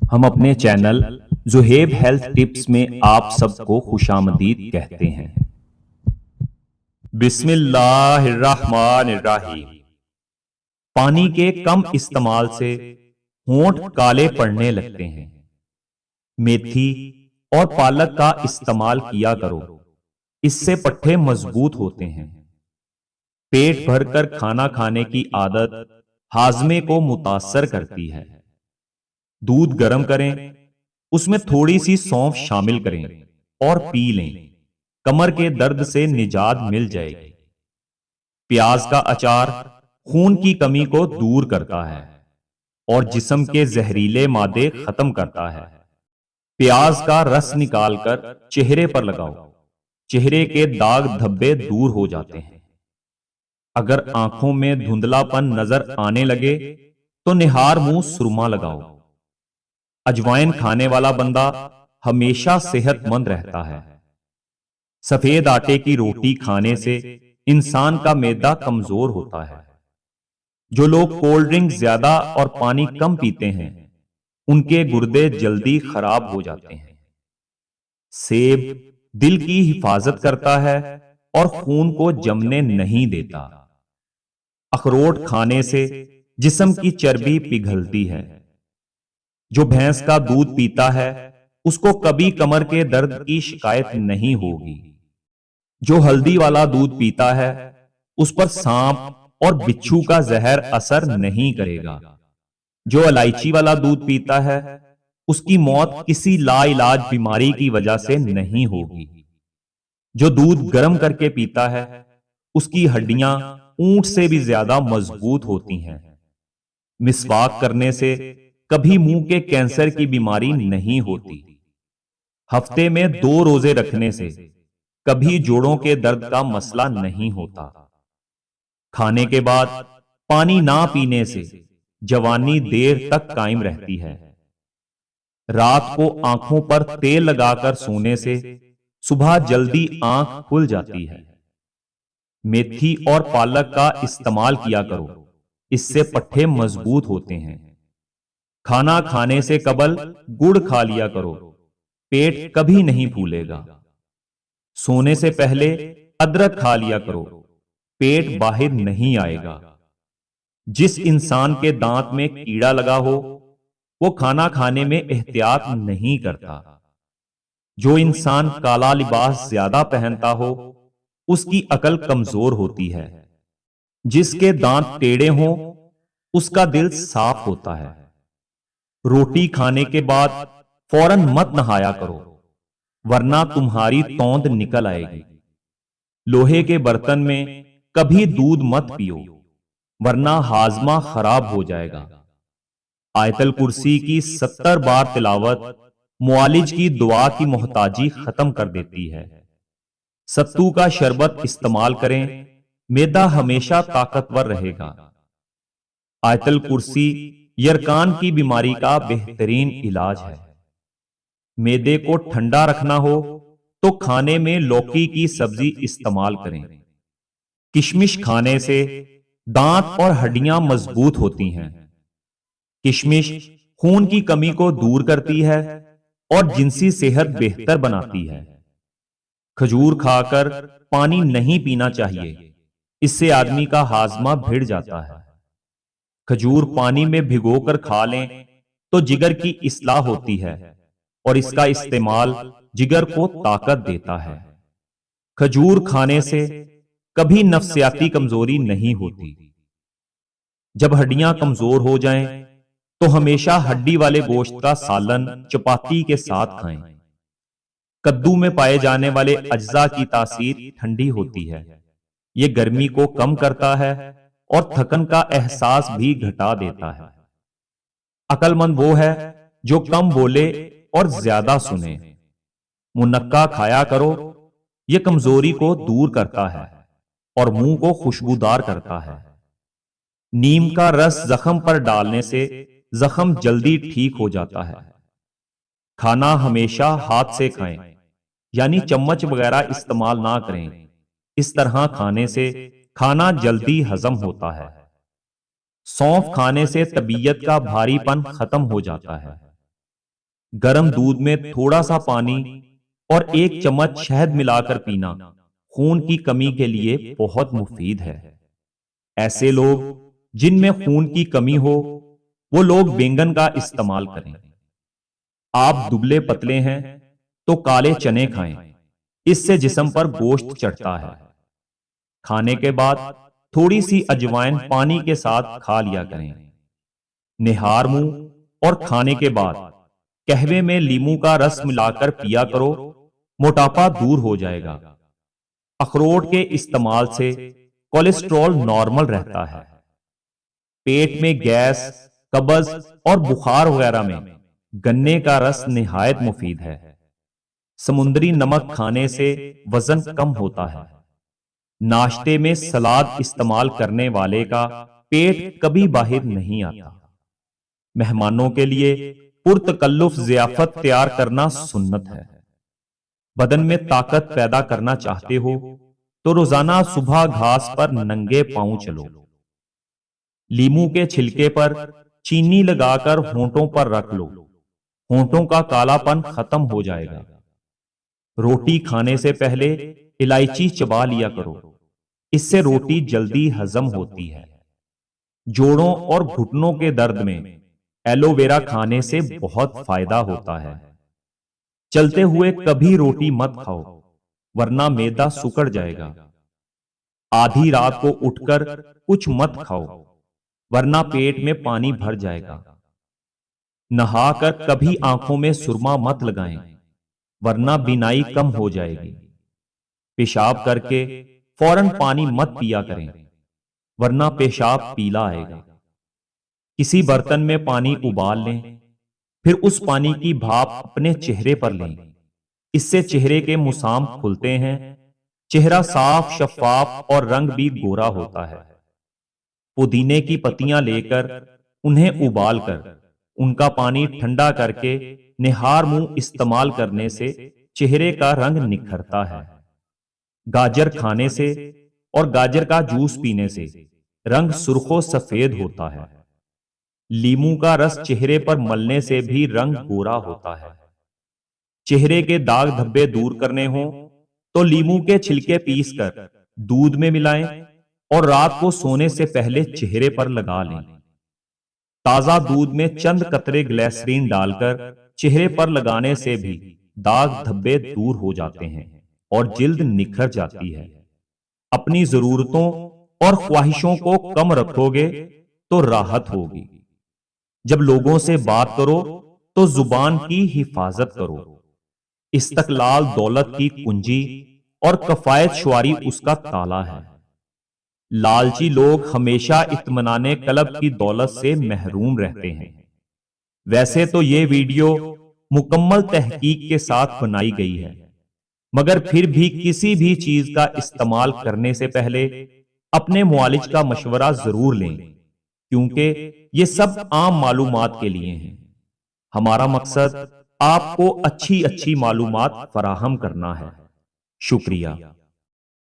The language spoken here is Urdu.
ہم اپنے چینل زہیب ہیلتھ ٹپس میں آپ سب کو خوش آمدید کہتے ہیں۔ بسم اللہ الرحمن الرحیم۔ پانی کے کم استعمال سے ہونٹ کالے پڑنے لگتے ہیں۔ میتھی اور پالک کا استعمال کیا کرو، اس سے پٹھے مضبوط ہوتے ہیں۔ پیٹ بھر کر کھانا کھانے کی عادت ہاضمے کو متاثر کرتی ہے۔ دودھ گرم کریں، اس میں تھوڑی سی سونف شامل کریں اور پی لیں، کمر کے درد سے نجات مل جائے گی۔ پیاز کا اچار خون کی کمی کو دور کرتا ہے اور جسم کے زہریلے مادے ختم کرتا ہے۔ پیاز کا رس نکال کر چہرے پر لگاؤ، چہرے کے داغ دھبے دور ہو جاتے ہیں۔ اگر آنکھوں میں دھندلا پن نظر آنے لگے تو نہار منہ سرما لگاؤ۔ اجوائن کھانے والا بندہ ہمیشہ صحت مند رہتا ہے۔ سفید آٹے کی روٹی کھانے سے انسان کا معدہ کمزور ہوتا ہے۔ جو لوگ کولڈ ڈرنک زیادہ اور پانی کم پیتے ہیں ان کے گردے جلدی خراب ہو جاتے ہیں۔ سیب دل کی حفاظت کرتا ہے اور خون کو جمنے نہیں دیتا۔ اخروٹ کھانے سے جسم کی چربی پگھلتی ہے۔ جو بھینس کا دودھ پیتا ہے اس کو کبھی کمر کے درد کی شکایت نہیں ہوگی۔ جو ہلدی والا دودھ پیتا ہے اس پر سانپ اور بچھو کا زہر اثر نہیں کرے گا۔ جو الائچی والا دودھ پیتا ہے اس کی موت کسی لا علاج بیماری کی وجہ سے نہیں ہوگی۔ جو دودھ گرم کر کے پیتا ہے اس کی ہڈیاں اونٹ سے بھی زیادہ مضبوط ہوتی ہیں۔ مسواک کرنے سے کبھی منہ کے کینسر کی بیماری نہیں ہوتی۔ ہفتے میں 2 روزے رکھنے سے کبھی جوڑوں کے درد کا مسئلہ نہیں ہوتا۔ کھانے کے بعد پانی نہ پینے سے جوانی دیر تک قائم رہتی ہے۔ رات کو آنکھوں پر تیل لگا کر سونے سے صبح جلدی آنکھ کھل جاتی ہے۔ میتھی اور پالک کا استعمال کیا کرو، اس سے پٹھے مضبوط ہوتے ہیں۔ کھانا کھانے سے قبل گڑ کھا لیا کرو، پیٹ کبھی نہیں پھولے گا۔ سونے سے پہلے ادرک کھا لیا کرو، پیٹ باہر نہیں آئے گا۔ جس انسان کے دانت میں کیڑا لگا ہو وہ کھانا کھانے میں احتیاط نہیں کرتا۔ جو انسان کالا لباس زیادہ پہنتا ہو اس کی عقل کمزور ہوتی ہے۔ جس کے دانت ٹیڑے ہوں اس کا دل صاف ہوتا ہے۔ روٹی کھانے کے بعد فوراً مت نہایا کرو ورنہ تمہاری توند نکل آئے گی۔ لوہے کے برتن میں کبھی دودھ مت پیو ورنہ ہاضمہ خراب ہو جائے گا۔ آیت الکرسی کی 70 بار تلاوت معالج کی دعا کی محتاجی ختم کر دیتی ہے۔ ستو کا شربت استعمال کریں، معدہ ہمیشہ طاقتور رہے گا۔ آیت الکرسی یرکان کی بیماری کا بہترین علاج ہے۔ معدے کو ٹھنڈا رکھنا ہو تو کھانے میں لوکی کی سبزی استعمال کریں۔ کشمش کھانے سے دانت اور ہڈیاں مضبوط ہوتی ہیں۔ کشمش خون کی کمی کو دور کرتی ہے اور جنسی صحت بہتر بناتی ہے۔ کھجور کھا کر پانی نہیں پینا چاہیے، اس سے آدمی کا ہاضمہ بھڑ جاتا ہے۔ کھجور پانی میں بھگو کر کھا لیں تو جگر کی اصلاح ہوتی ہے اور اس کا استعمال جگر کو طاقت دیتا ہے۔ کھجور کھانے سے کبھی نفسیاتی کمزوری نہیں ہوتی۔ جب ہڈیاں کمزور ہو جائیں تو ہمیشہ ہڈی والے گوشت کا سالن چپاتی کے ساتھ کھائیں۔ کدو میں پائے جانے والے اجزاء کی تاثیر ٹھنڈی ہوتی ہے۔ یہ گرمی کو کم کرتا ہے اور تھکن کا احساس بھی گھٹا دیتا ہے۔ عقل مند وہ ہے جو کم بولے اور زیادہ سنے۔ منقع کھایا کرو، یہ کمزوری کو دور کرتا ہے اور منہ کو خوشبودار کرتا ہے۔ نیم کا رس زخم پر ڈالنے سے زخم جلدی ٹھیک ہو جاتا ہے۔ کھانا ہمیشہ ہاتھ سے کھائیں، یعنی چمچ وغیرہ استعمال نہ کریں۔ اس طرح کھانے سے کھانا جلدی ہضم ہوتا ہے۔ سونف کھانے سے طبیعت کا بھاری پن ختم ہو جاتا ہے۔ گرم دودھ میں تھوڑا سا پانی اور 1 چمچ شہد ملا کر پینا خون کی کمی کے لیے بہت مفید ہے۔ ایسے لوگ جن میں خون کی کمی ہو وہ لوگ بینگن کا استعمال کریں۔ آپ دبلے پتلے ہیں تو کالے چنے کھائیں، اس سے جسم پر گوشت چڑھتا ہے۔ کھانے کے بعد تھوڑی سی اجوائن پانی کے ساتھ کھا لیا کریں۔ نہار منہ اور کھانے کے بعد قہوے میں لیموں کا رس ملا کر پیا کرو، موٹاپا دور ہو جائے گا۔ اخروٹ کے استعمال سے کولیسٹرول نارمل رہتا ہے۔ پیٹ میں گیس، قبض اور بخار وغیرہ میں گنے کا رس نہایت مفید ہے۔ سمندری نمک کھانے سے وزن کم ہوتا ہے۔ ناشتے میں سلاد استعمال کرنے والے کا پیٹ کبھی باہر نہیں آتا۔ مہمانوں کے لیے پرتکلف ضیافت تیار کرنا سنت ہے۔ بدن میں طاقت پیدا کرنا چاہتے ہو تو روزانہ صبح گھاس پر ننگے پاؤں چلو۔ لیموں کے چھلکے پر چینی لگا کر ہونٹوں پر رکھ لو، ہونٹوں کا کالا پن ختم ہو جائے گا۔ روٹی کھانے سے پہلے الائچی چبا لیا کرو، اس سے روٹی جلدی ہضم ہوتی ہے۔ جوڑوں اور گھٹنوں کے درد میں ایلو ویرا کھانے سے بہت فائدہ ہوتا ہے۔ چلتے ہوئے کبھی روٹی مت کھاؤ ورنہ معدہ سکڑ جائے گا۔ آدھی رات کو اٹھ کر کچھ مت کھاؤ ورنہ پیٹ میں پانی بھر جائے گا۔ نہا کر کبھی آنکھوں میں سرما مت لگائیں ورنہ بینائی کم ہو جائے گی۔ پیشاب کر کے فوراً پانی مت پیا کریں ورنہ پیشاب پیلا آئے گا۔ کسی برتن میں پانی ابال لیں، پھر اس پانی کی بھاپ اپنے چہرے پر لیں، اس سے چہرے کے مسام کھلتے ہیں، چہرہ صاف، شفاف اور رنگ بھی گورا ہوتا ہے۔ پودینے کی پتیاں لے کر انہیں ابال کر ان کا پانی ٹھنڈا کر کے نہار منہ استعمال کرنے سے چہرے کا رنگ نکھرتا ہے۔ گاجر کھانے سے اور گاجر کا جوس پینے سے رنگ سرخ و سفید ہوتا ہے۔ لیموں کا رس چہرے پر ملنے سے بھی رنگ گورا ہوتا ہے۔ چہرے کے داغ دھبے دور کرنے ہوں تو لیموں کے چھلکے پیس کر دودھ میں ملائیں اور رات کو سونے سے پہلے چہرے پر لگا لیں۔ تازہ دودھ میں چند قطرے گلیسرین ڈال کر چہرے پر لگانے سے بھی داغ دھبے دور ہو جاتے ہیں اور جلد نکھر جاتی ہے۔ اپنی ضرورتوں اور خواہشوں کو کم رکھو گے تو راحت ہوگی۔ جب لوگوں سے بات کرو تو زبان کی حفاظت کرو۔ استقلال دولت کی کنجی اور کفایت شعاری اس کا تالا ہے۔ لالچی لوگ ہمیشہ اطمینان قلب کی دولت سے محروم رہتے ہیں۔ ویسے تو یہ ویڈیو مکمل تحقیق کے ساتھ بنائی گئی ہے، مگر پھر بھی کسی بھی چیز کا استعمال کرنے سے پہلے اپنے معالج کا مشورہ ضرور لیں، کیونکہ یہ سب عام معلومات کے لیے ہیں۔ ہمارا مقصد آپ کو اچھی معلومات فراہم کرنا ہے۔ شکریہ۔